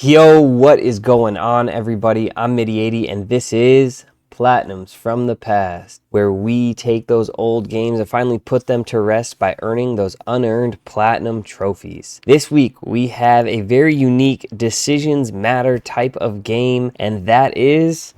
Yo, what is going on, everybody? I'm Midi80 and this is Platinums from the Past, where we take those old games and finally put them to rest by earning those unearned platinum trophies. This week we have a very unique decisions matter type of game, and that is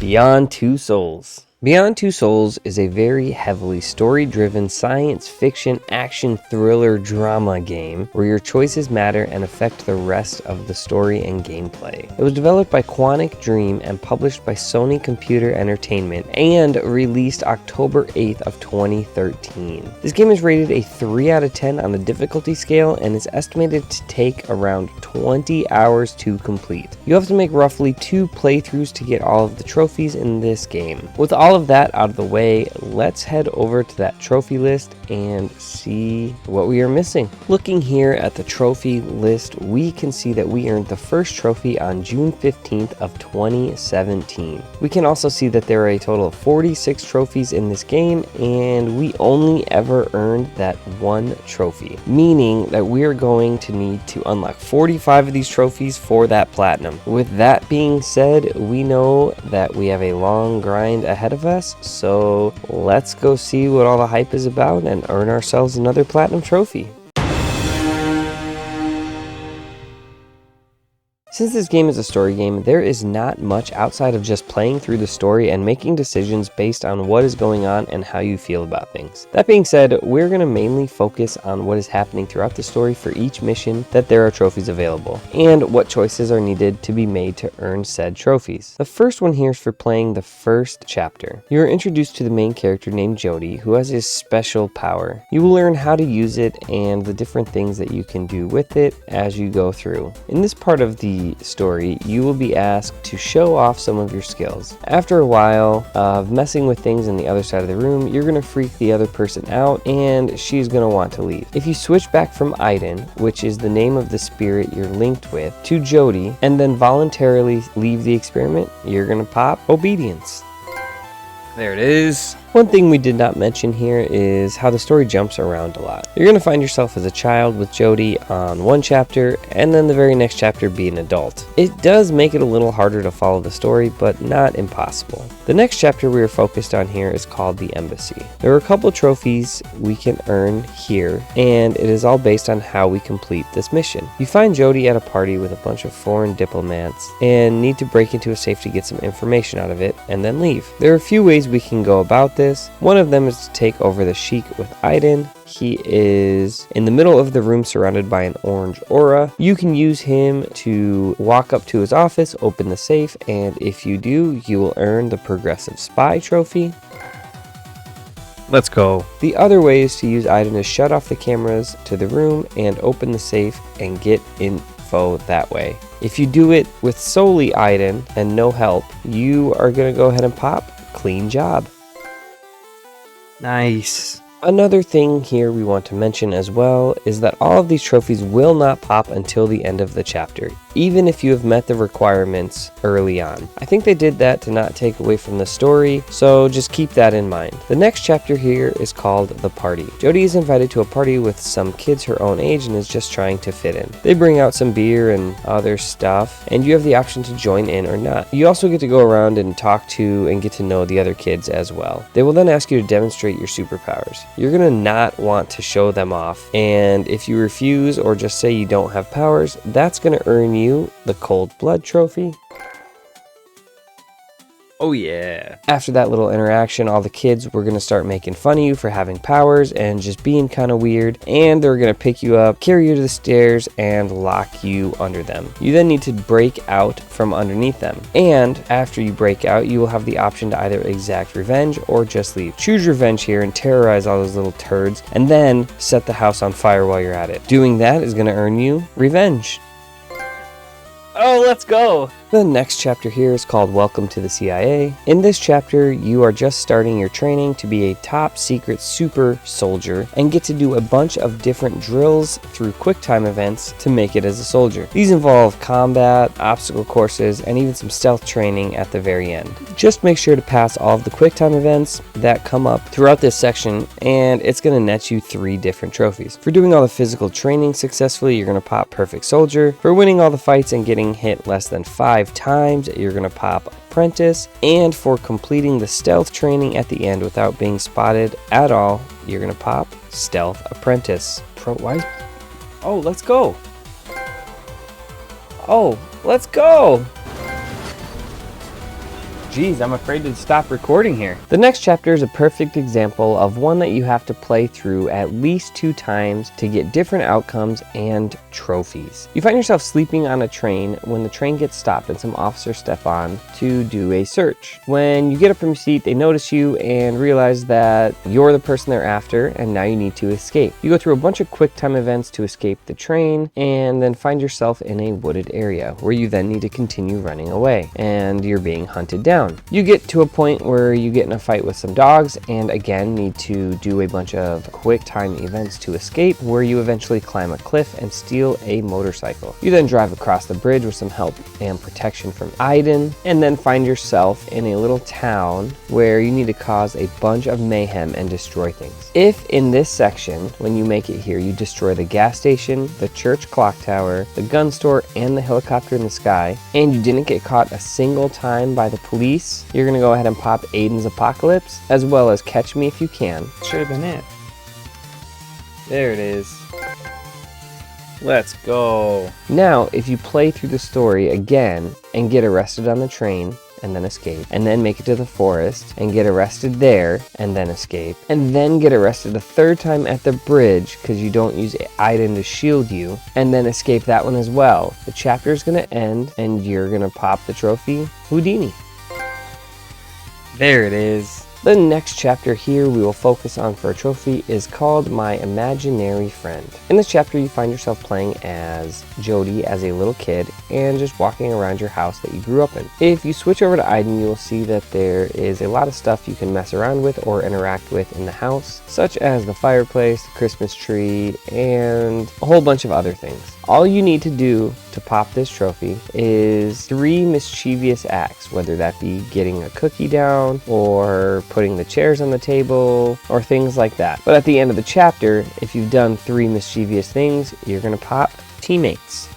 Beyond Two Souls. Beyond Two Souls is a very heavily story-driven science fiction action thriller drama game where your choices matter and affect the rest of the story and gameplay. It was developed by Quantic Dream and published by Sony Computer Entertainment and released October 8th of 2013. This game is rated a 3 out of 10 on the difficulty scale and is estimated to take around 20 hours to complete. You have to make roughly 2 playthroughs to get all of the trophies in this game. With all of that out of the way, let's head over to that trophy list and see what we are missing. Looking here at the trophy list, we can see that we earned the first trophy on June 15th of 2017. We can also see that there are a total of 46 trophies in this game, and we only ever earned that 1 trophy, meaning that we are going to need to unlock 45 of these trophies for that platinum. With that being said, we know that we have a long grind ahead of us, so let's go see what all the hype is about and earn ourselves another platinum trophy. Since this game is a story game, there is not much outside of just playing through the story and making decisions based on what is going on and how you feel about things. That being said, we're going to mainly focus on what is happening throughout the story for each mission, that there are trophies available, and what choices are needed to be made to earn said trophies. The first one here is for playing the first chapter. You are introduced to the main character named Jody, who has a special power. You will learn how to use it and the different things that you can do with it as you go through. In this part of the story, you will be asked to show off some of your skills. After a while of messing with things in the other side of the room, you're going to freak the other person out and she's going to want to leave. If you switch back from Aiden, which is the name of the spirit you're linked with, to Jody, and then voluntarily leave the experiment, you're going to pop obedience. There it is. One thing we did not mention here is how the story jumps around a lot. You're going to find yourself as a child with Jody on one chapter, and then the very next chapter be an adult. It does make it a little harder to follow the story, but not impossible. The next chapter we are focused on here is called The Embassy. There are a couple trophies we can earn here, and it is all based on how we complete this mission. You find Jody at a party with a bunch of foreign diplomats and need to break into a safe to get some information out of it and then leave. There are a few ways we can go about this. One of them is to take over the Sheik with Aiden. He is in the middle of the room surrounded by an orange aura. You can use him to walk up to his office, open the safe, and if you do, you will earn the Progressive Spy trophy. Let's go. The other way is to use Aiden to shut off the cameras to the room and open the safe and get info that way. If you do it with solely Aiden and no help, you are going to go ahead and pop clean job. Nice. Another thing here we want to mention as well is that all of these trophies will not pop until the end of the chapter, even if you have met the requirements early on. I think they did that to not take away from the story, so just keep that in mind. The next chapter here is called The Party. Jody is invited to a party with some kids her own age and is just trying to fit in. They bring out some beer and other stuff, and you have the option to join in or not. You also get to go around and talk to and get to know the other kids as well. They will then ask you to demonstrate your superpowers. You're going to not want to show them off, and if you refuse or just say you don't have powers, that's going to earn you the Cold Blood trophy. Oh yeah. After that little interaction, all the kids were going to start making fun of you for having powers and just being kind of weird, and they're going to pick you up, carry you to the stairs, and lock you under them. You then need to break out from underneath them, and after you break out, you will have the option to either exact revenge or just leave. Choose revenge here and terrorize all those little turds, and then set the house on fire while you're at it. Doing that is going to earn you revenge. Oh, let's go. The next chapter here is called Welcome to the CIA. In this chapter, you are just starting your training to be a top secret super soldier and get to do a bunch of different drills through quick time events to make it as a soldier. These involve combat, obstacle courses, and even some stealth training at the very end. Just make sure to pass all of the quick time events that come up throughout this section, and it's going to net you 3 different trophies. For doing all the physical training successfully, you're going to pop Perfect Soldier. For winning all the fights and getting hit less than 5 times, you're going to pop Apprentice. And for completing the stealth training at the end without being spotted at all, you're going to pop Stealth Apprentice. Oh, let's go. Oh, let's go. Jeez, I'm afraid to stop recording here. The next chapter is a perfect example of one that you have to play through at least 2 times to get different outcomes and trophies. You find yourself sleeping on a train when the train gets stopped and some officers step on to do a search. When you get up from your seat, they notice you and realize that you're the person they're after, and now you need to escape. You go through a bunch of quick time events to escape the train and then find yourself in a wooded area where you then need to continue running away and you're being hunted down. You get to a point where you get in a fight with some dogs and again need to do a bunch of quick time events to escape, where you eventually climb a cliff and steal a motorcycle. You then drive across the bridge with some help and protection from Aiden, and then find yourself in a little town where you need to cause a bunch of mayhem and destroy things. If in this section, when you make it here, you destroy the gas station, the church clock tower, the gun store, and the helicopter in the sky, and you didn't get caught a single time by the police, you're going to go ahead and pop Aiden's Apocalypse, as well as Catch Me If You Can. Should have been it. There it is. Let's go. Now, if you play through the story again and get arrested on the train, and then escape, and then make it to the forest and get arrested there and then escape, and then get arrested a 3rd time at the bridge because you don't use Aiden to shield you, and then escape that one as well, the chapter is going to end and you're going to pop the trophy Houdini. There it is. The next chapter here we will focus on for a trophy is called My Imaginary Friend. In this chapter you find yourself playing as Jody as a little kid and just walking around your house that you grew up in. If you switch over to Aiden, you will see that there is a lot of stuff you can mess around with or interact with in the house, such as the fireplace, the Christmas tree, and a whole bunch of other things. All you need to do to pop this trophy is 3 mischievous acts, whether that be getting a cookie down or putting the chairs on the table or things like that. But at the end of the chapter, if you've done 3 mischievous things, you're going to pop Teammates.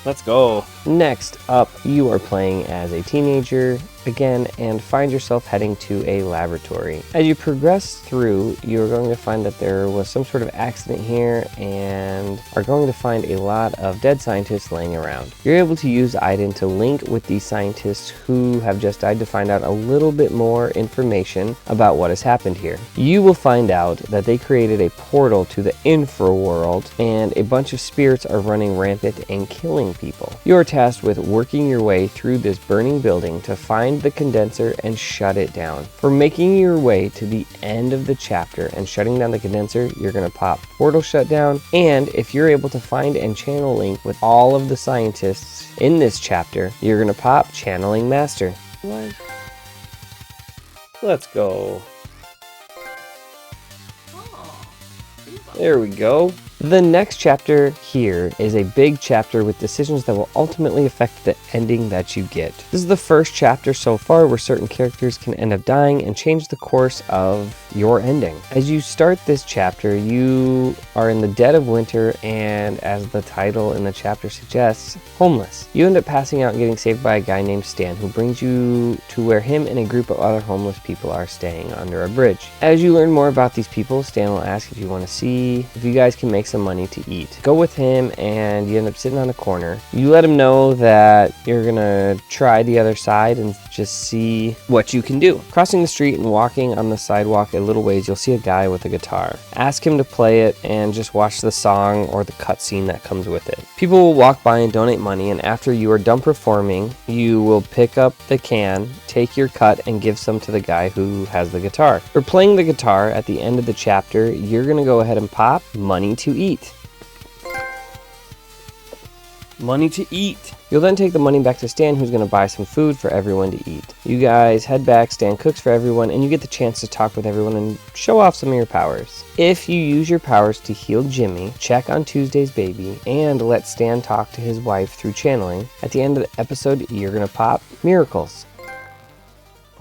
Let's go. Next up, you are playing as a teenager again and find yourself heading to a laboratory. As you progress through, you're going to find that there was some sort of accident here and are going to find a lot of dead scientists laying around. You're able to use Aiden to link with these scientists who have just died to find out a little bit more information about what has happened here. You will find out that they created a portal to the infraworld and a bunch of spirits are running rampant and killing people. You're tasked with working your way through this burning building to find the condenser and shut it down. For making your way to the end of the chapter and shutting down the condenser, you're going to pop Portal Shutdown, and if you're able to find and channel link with all of the scientists in this chapter, you're going to pop Channeling Master. What? Let's go. There we go. The next chapter here is a big chapter with decisions that will ultimately affect the ending that you get. This is the first chapter so far where certain characters can end up dying and change the course of your ending. As you start this chapter, you are in the dead of winter and, as the title in the chapter suggests, homeless. You end up passing out and getting saved by a guy named Stan who brings you to where him and a group of other homeless people are staying under a bridge. As you learn more about these people, Stan will ask if you want to see if you guys can make some money to eat. Go with him and you end up sitting on a corner. You let him know that you're gonna try the other side and just see what you can do. Crossing the street and walking on the sidewalk a little ways, you'll see a guy with a guitar. Ask him to play it and just watch the song or the cutscene that comes with it. People will walk by and donate money, and after you are done performing, you will pick up the can, take your cut, and give some to the guy who has the guitar. For playing the guitar at the end of the chapter, you're gonna go ahead and pop Money to Eat. money to eat. You'll then take the money back to Stan, who's going to buy some food for everyone to eat. You guys head back, Stan cooks for everyone, and you get the chance to talk with everyone and show off some of your powers. If you use your powers to heal Jimmy, check on Tuesday's baby, and let Stan talk to his wife through channeling, at the end of the episode, you're going to pop miracles.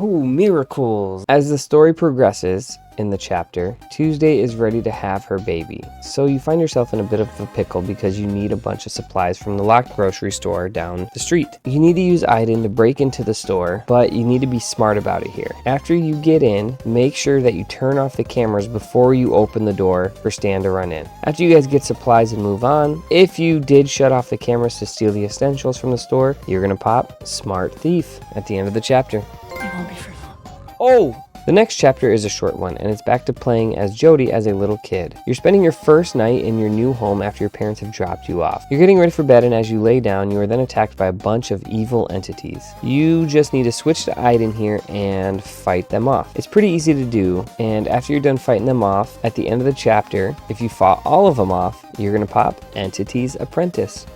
Ooh, miracles! As the story progresses in the chapter, Tuesday is ready to have her baby. So you find yourself in a bit of a pickle because you need a bunch of supplies from the locked grocery store down the street. You need to use Aiden to break into the store, but you need to be smart about it here. After you get in, make sure that you turn off the cameras before you open the door for Stan to run in. After you guys get supplies and move on, if you did shut off the cameras to steal the essentials from the store, you're gonna pop Smart Thief at the end of the chapter. It won't be for long. Oh! The next chapter is a short one, and it's back to playing as Jody as a little kid. You're spending your first night in your new home after your parents have dropped you off. You're getting ready for bed, and as you lay down, you are then attacked by a bunch of evil entities. You just need to switch to Aiden here and fight them off. It's pretty easy to do, and after you're done fighting them off, at the end of the chapter, if you fought all of them off, you're going to pop Entity's Apprentice.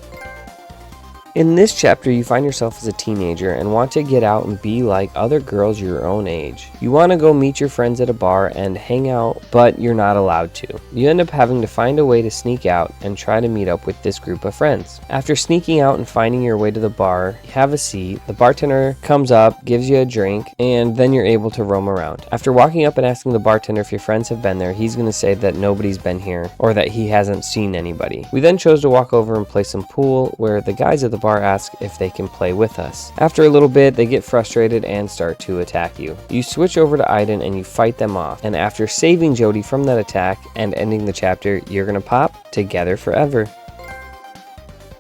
In this chapter, you find yourself as a teenager and want to get out and be like other girls your own age. You want to go meet your friends at a bar and hang out, but you're not allowed to. You end up having to find a way to sneak out and try to meet up with this group of friends. After sneaking out and finding your way to the bar, you have a seat, the bartender comes up, gives you a drink, and then you're able to roam around. After walking up and asking the bartender if your friends have been there, he's going to say that nobody's been here or that he hasn't seen anybody. We then chose to walk over and play some pool, where the guys at the bar ask if they can play with us. After a little bit, they get frustrated and start to attack you. You switch over to Aiden and you fight them off, and after saving Jody from that attack and ending the chapter, you're gonna pop Together Forever.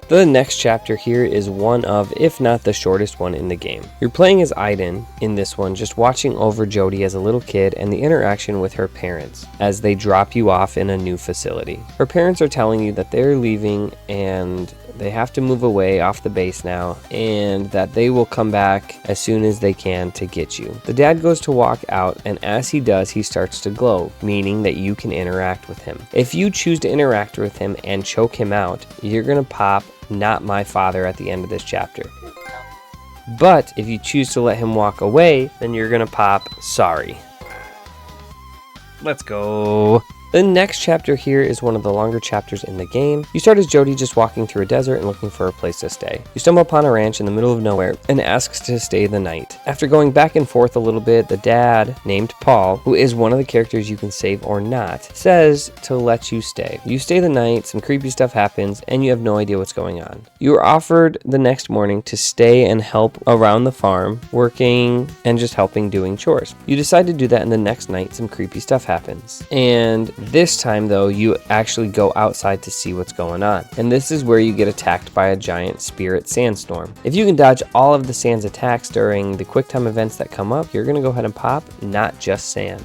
The next chapter here is one of, if not the shortest one in the game. You're playing as Aiden in this one, just watching over Jody as a little kid and the interaction with her parents as they drop you off in a new facility. Her parents are telling you that they're leaving and they have to move away off the base now, and that they will come back as soon as they can to get you. The dad goes to walk out, and as he does, he starts to glow, meaning that you can interact with him. If you choose to interact with him and choke him out, you're gonna pop Not My Father at the end of this chapter. But if you choose to let him walk away, then you're gonna pop Sorry. Let's go. The next chapter here is one of the longer chapters in the game. You start as Jody just walking through a desert and looking for a place to stay. You stumble upon a ranch in the middle of nowhere and asks to stay the night. After going back and forth a little bit, the dad, named Paul, who is one of the characters you can save or not, says to let you stay. You stay the night, some creepy stuff happens, and you have no idea what's going on. You are offered the next morning to stay and help around the farm, working and just helping doing chores. You decide to do that, and the next night some creepy stuff happens. And this time, though, you actually go outside to see what's going on. And this is where you get attacked by a giant spirit sandstorm. If you can dodge all of the sand's attacks during the quick time events that come up, you're going to go ahead and pop Not Just Sand.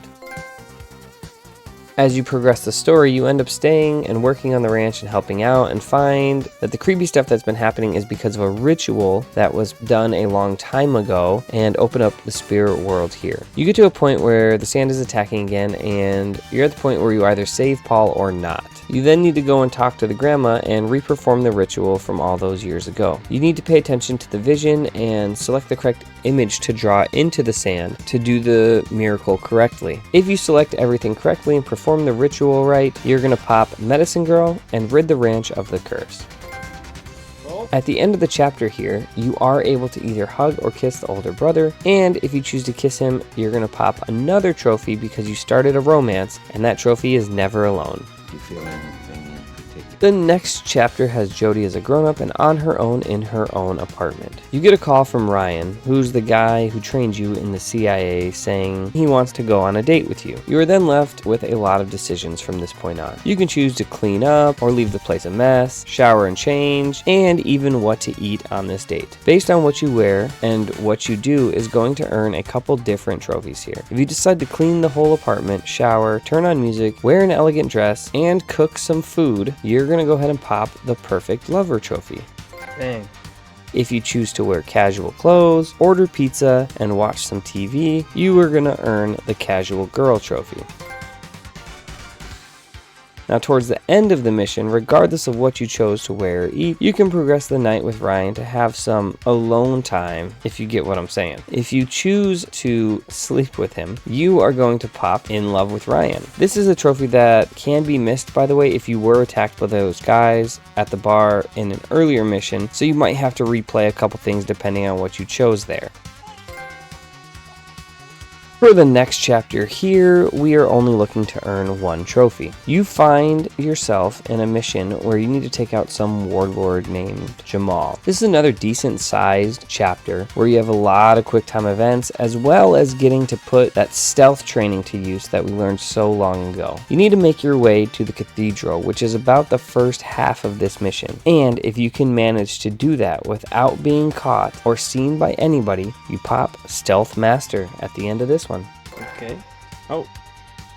As you progress the story, you end up staying and working on the ranch and helping out, and find that the creepy stuff that's been happening is because of a ritual that was done a long time ago, and open up the spirit world here. You get to a point where the sand is attacking again, and you're at the point where you either save Paul or not. You then need to go and talk to the grandma and reperform the ritual from all those years ago. You need to pay attention to the vision and select the correct image to draw into the sand to do the miracle correctly. If you select everything correctly and perform the ritual right, you're going to pop Medicine Girl and rid the ranch of the curse. At the end of the chapter here, you are able to either hug or kiss the older brother, and if you choose to kiss him, you're going to pop another trophy because you started a romance, and that trophy is Never Alone. Do you feel anything in particular? The next chapter has Jody as a grown-up and on her own in her own apartment. You get a call from Ryan, who's the guy who trained you in the CIA, saying he wants to go on a date with you. You are then left with a lot of decisions from this point on. You can choose to clean up or leave the place a mess, shower and change, and even what to eat on this date. Based on what you wear and what you do is going to earn a couple different trophies here. If you decide to clean the whole apartment, shower, turn on music, wear an elegant dress, and cook some food, you're gonna go ahead and pop the Perfect Lover trophy. Dang. If you choose to wear casual clothes, order pizza, and watch some TV, you are gonna earn the Casual Girl trophy. Now towards the end of the mission, regardless of what you chose to wear or eat, you can progress the night with Ryan to have some alone time, if you get what I'm saying. If you choose to sleep with him, you are going to pop in love with Ryan. This is a trophy that can be missed, by the way, if you were attacked by those guys at the bar in an earlier mission, so you might have to replay a couple things depending on what you chose there. For the next chapter here, we are only looking to earn one trophy. You find yourself in a mission where you need to take out some warlord named Jamal. This is another decent sized chapter where you have a lot of quick time events, as well as getting to put that stealth training to use that we learned so long ago. You need to make your way to the cathedral, which is about the first half of this mission. And if you can manage to do that without being caught or seen by anybody, you pop Stealth Master at the end of this one. Okay. Oh.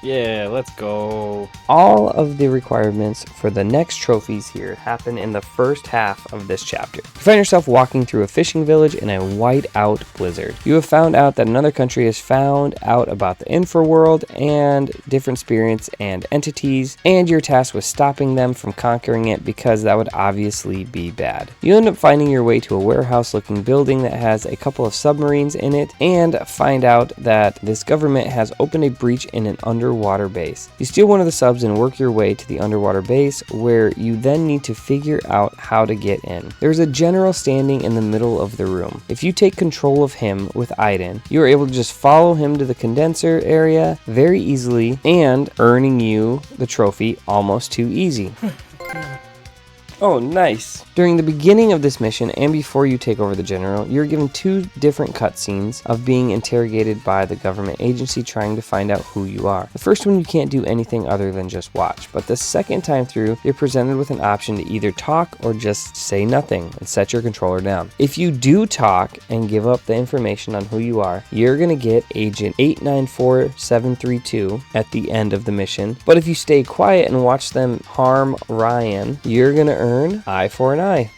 Yeah, let's go. All of the requirements for the next trophies here happen in the first half of this chapter. You find yourself walking through a fishing village in a white-out blizzard. You have found out that another country has found out about the infraworld and different spirits and entities, and you're tasked with stopping them from conquering it because that would obviously be bad. You end up finding your way to a warehouse-looking building that has a couple of submarines in it, and find out that this government has opened a breach in an underwater base. You steal one of the subs and work your way to the underwater base, where you then need to figure out how to get in. There's a general standing in the middle of the room. If you take control of him with Aiden, you are able to just follow him to the condenser area very easily, and earning you the trophy almost too easy. Oh, nice. During the beginning of this mission, and before you take over the general, you're given two different cutscenes of being interrogated by the government agency trying to find out who you are. The first one you can't do anything other than just watch, but the second time through, you're presented with an option to either talk or just say nothing and set your controller down. If you do talk and give up the information on who you are, you're gonna get Agent 894732 at the end of the mission, but if you stay quiet and watch them harm Ryan, you're gonna earn eye for an eye.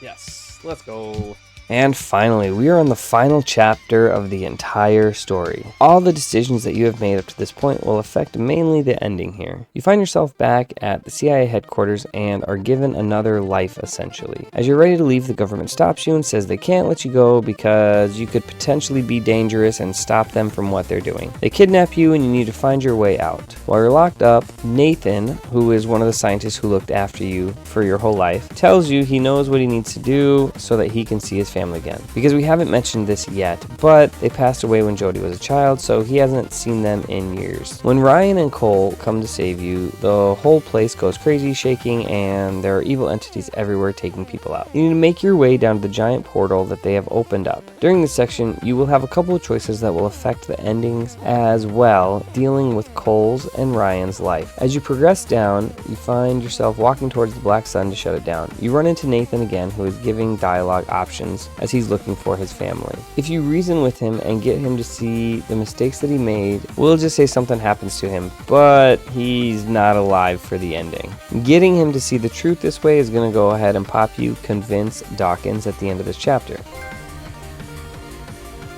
Yes, let's go. And finally, we are on the final chapter of the entire story. All the decisions that you have made up to this point will affect mainly the ending here. You find yourself back at the CIA headquarters and are given another life essentially. As you're ready to leave, the government stops you and says they can't let you go because you could potentially be dangerous and stop them from what they're doing. They kidnap you and you need to find your way out. While you're locked up, Nathan, who is one of the scientists who looked after you for your whole life, tells you he knows what he needs to do so that he can see his family again. Because we haven't mentioned this yet, but they passed away when Jody was a child, so he hasn't seen them in years. When Ryan and Cole come to save you, the whole place goes crazy, shaking, and there are evil entities everywhere taking people out. You need to make your way down to the giant portal that they have opened up. During this section, you will have a couple of choices that will affect the endings as well, dealing with Cole's and Ryan's life. As you progress down, you find yourself walking towards the black sun to shut it down. You run into Nathan again, who is giving dialogue options as he's looking for his family. If you reason with him and get him to see the mistakes that he made, we'll just say something happens to him, but he's not alive for the ending. Getting him to see the truth this way is going to go ahead and pop you Convince Dawkins at the end of this chapter.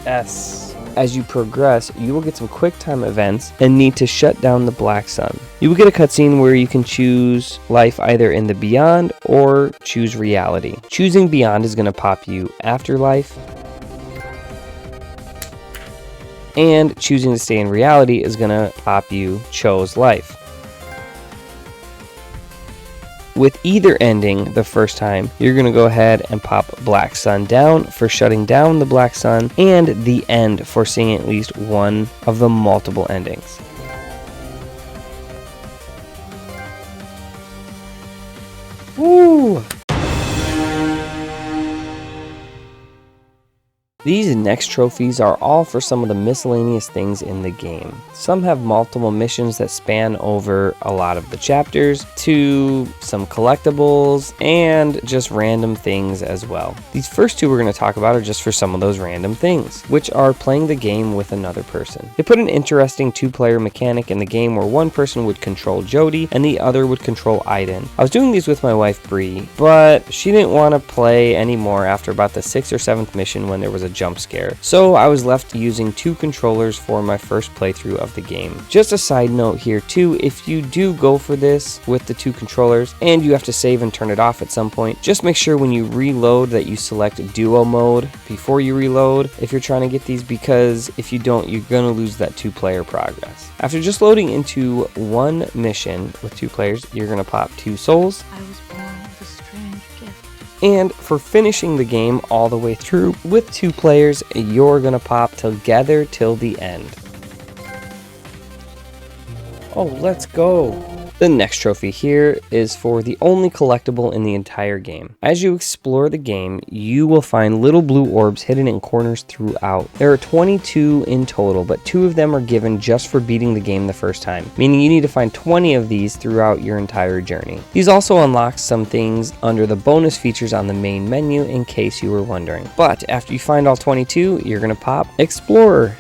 S. As you progress, you will get some quick time events and need to shut down the black sun. You will get a cutscene where you can choose life either in the beyond or choose reality. Choosing beyond is going to pop you afterlife, and choosing to stay in reality is going to pop you chose life. With either ending the first time, you're going to go ahead and pop Black Sun down for shutting down the Black Sun, and the end for seeing at least one of the multiple endings. Woo! These next trophies are all for some of the miscellaneous things in the game. Some have multiple missions that span over a lot of the chapters, to some collectibles, and just random things as well. These first two we're going to talk about are just for some of those random things, which are playing the game with another person. They put an interesting two-player mechanic in the game where one person would control Jody and the other would control Aiden. I was doing these with my wife Bree, but she didn't want to play anymore after about the 6th or 7th mission when there was a jump scare, so I was left using 2 controllers for my first playthrough of the game. Just a side note here too, if you do go for this with the 2 controllers and you have to save and turn it off at some point, just make sure when you reload that you select duo mode before you reload if you're trying to get these, because if you don't, you're going to lose that 2-player progress. After just loading into one mission with 2 players, you're going to pop 2 souls. I was born with a strange gift. And for finishing the game all the way through with 2 players, you're going to pop Together Till the End. Oh, let's go! The next trophy here is for the only collectible in the entire game. As you explore the game, you will find little blue orbs hidden in corners throughout. There are 22 in total, but 2 of them are given just for beating the game the first time, meaning you need to find 20 of these throughout your entire journey. These also unlock some things under the bonus features on the main menu in case you were wondering. But after you find all 22, you're going to pop Explorer.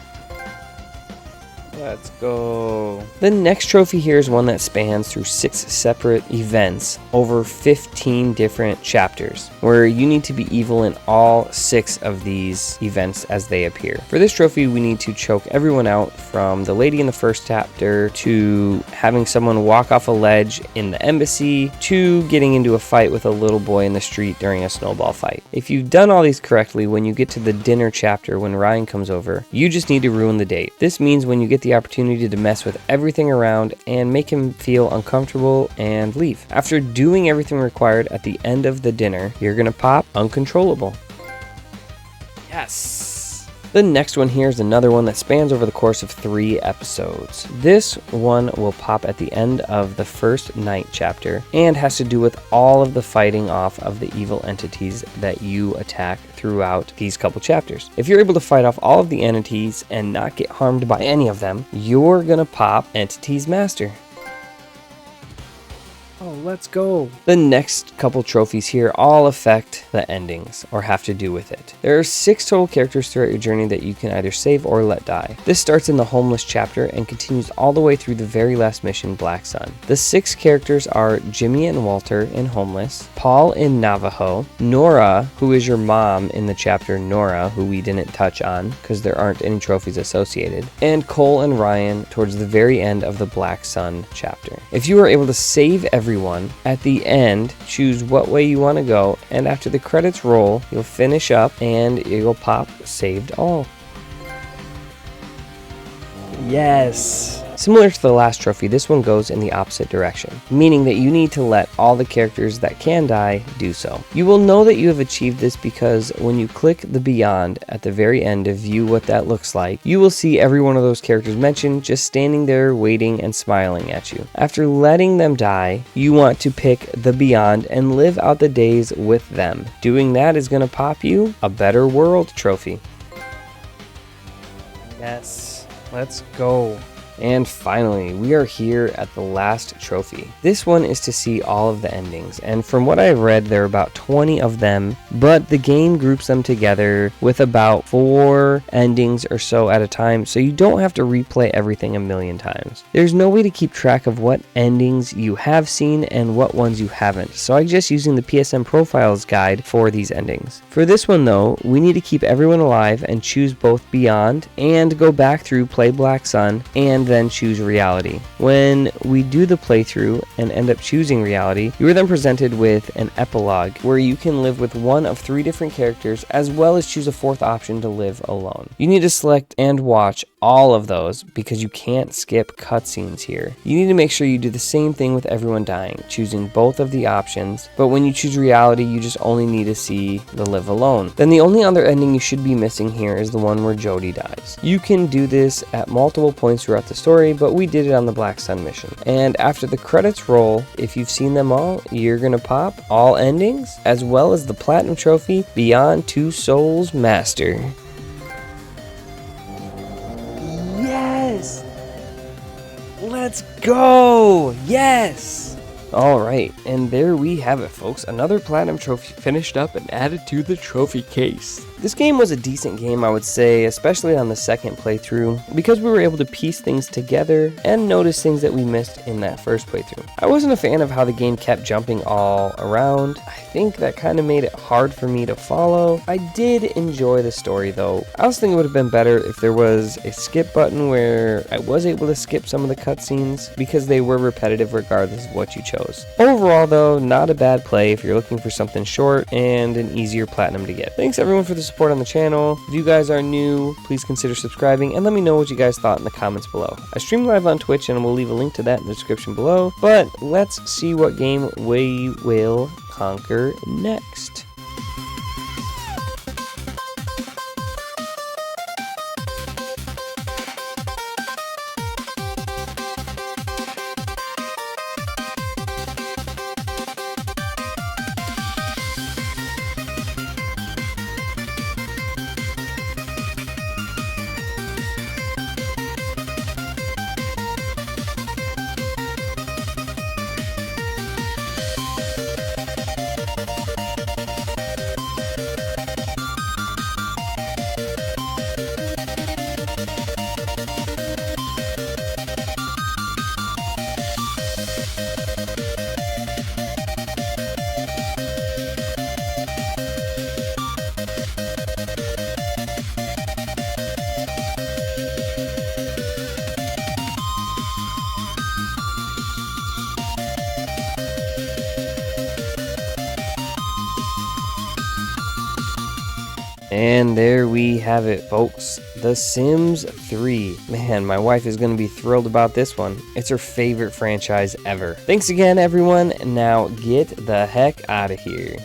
Let's go. The next trophy here is one that spans through 6 separate events over 15 different chapters, where you need to be evil in all 6 of these events as they appear. For this trophy, we need to choke everyone out, from the lady in the first chapter, to having someone walk off a ledge in the embassy, to getting into a fight with a little boy in the street during a snowball fight. If you've done all these correctly, when you get to the dinner chapter when Ryan comes over, you just need to ruin the date. This means when you get the opportunity to mess with everything around and make him feel uncomfortable and leave. After doing everything required at the end of the dinner, you're gonna pop Uncontrollable. Yes. The next one here is another one that spans over the course of 3 episodes. This one will pop at the end of the first night chapter and has to do with all of the fighting off of the evil entities that you attack throughout these couple chapters. If you're able to fight off all of the entities and not get harmed by any of them, you're gonna pop Entities Master. Oh, let's go. The next couple trophies here all affect the endings or have to do with it. There are 6 total characters throughout your journey that you can either save or let die. This starts in the Homeless chapter and continues all the way through the very last mission, Black Sun. The 6 characters are Jimmy and Walter in Homeless, Paul in Navajo, Nora, who is your mom in the chapter Nora, who we didn't touch on because there aren't any trophies associated, and Cole and Ryan towards the very end of the Black Sun chapter. If you are able to save everyone at the end, choose what way you want to go, and after the credits roll, you'll finish up and you'll pop Saved All. Yes! Similar to the last trophy, this one goes in the opposite direction, meaning that you need to let all the characters that can die do so. You will know that you have achieved this because when you click the Beyond at the very end to view what that looks like, you will see every one of those characters mentioned just standing there waiting and smiling at you. After letting them die, you want to pick the Beyond and live out the days with them. Doing that is going to pop you a Better World trophy. Yes. Let's go. And finally, we are here at the last trophy. This one is to see all of the endings, and from what I've read, there are about 20 of them, but the game groups them together with about 4 endings or so at a time, so you don't have to replay everything a million times. There's no way to keep track of what endings you have seen and what ones you haven't, so I'm just using the PSN Profiles guide for these endings. For this one though, we need to keep everyone alive and choose both Beyond and go back through Play Black Sun and then choose Reality. When we do the playthrough and end up choosing Reality, you are then presented with an epilogue where you can live with one of 3 different characters as well as choose a 4th option to live alone. You need to select and watch all of those because you can't skip cutscenes here. You need to make sure you do the same thing with everyone dying, choosing both of the options, but when you choose Reality, you just only need to see the live alone. Then the only other ending you should be missing here is the one where Jody dies. You can do this at multiple points throughout the story, but we did it on the Black Sun mission. And after the credits roll, if you've seen them all, you're gonna pop all endings, as well as the Platinum Trophy, Beyond 2 Souls Master. Yes! Let's go! Yes! Alright, and there we have it, folks. Another platinum trophy finished up and added to the trophy case. This game was a decent game, I would say, especially on the second playthrough, because we were able to piece things together and notice things that we missed in that first playthrough. I wasn't a fan of how the game kept jumping all around. I think that kind of made it hard for me to follow. I did enjoy the story though. I also think it would have been better if there was a skip button where I was able to skip some of the cutscenes, because they were repetitive regardless of what you chose. Overall though, not a bad play if you're looking for something short and an easier platinum to get. Thanks everyone for the support on the channel. If you guys are new, please consider subscribing and let me know what you guys thought in the comments below. I stream live on Twitch and we'll leave a link to that in the description below, but let's see what game we will conquer next. And there we have it, folks. The Sims 3. Man, my wife is going to be thrilled about this one. It's her favorite franchise ever. Thanks again, everyone. Now get the heck out of here.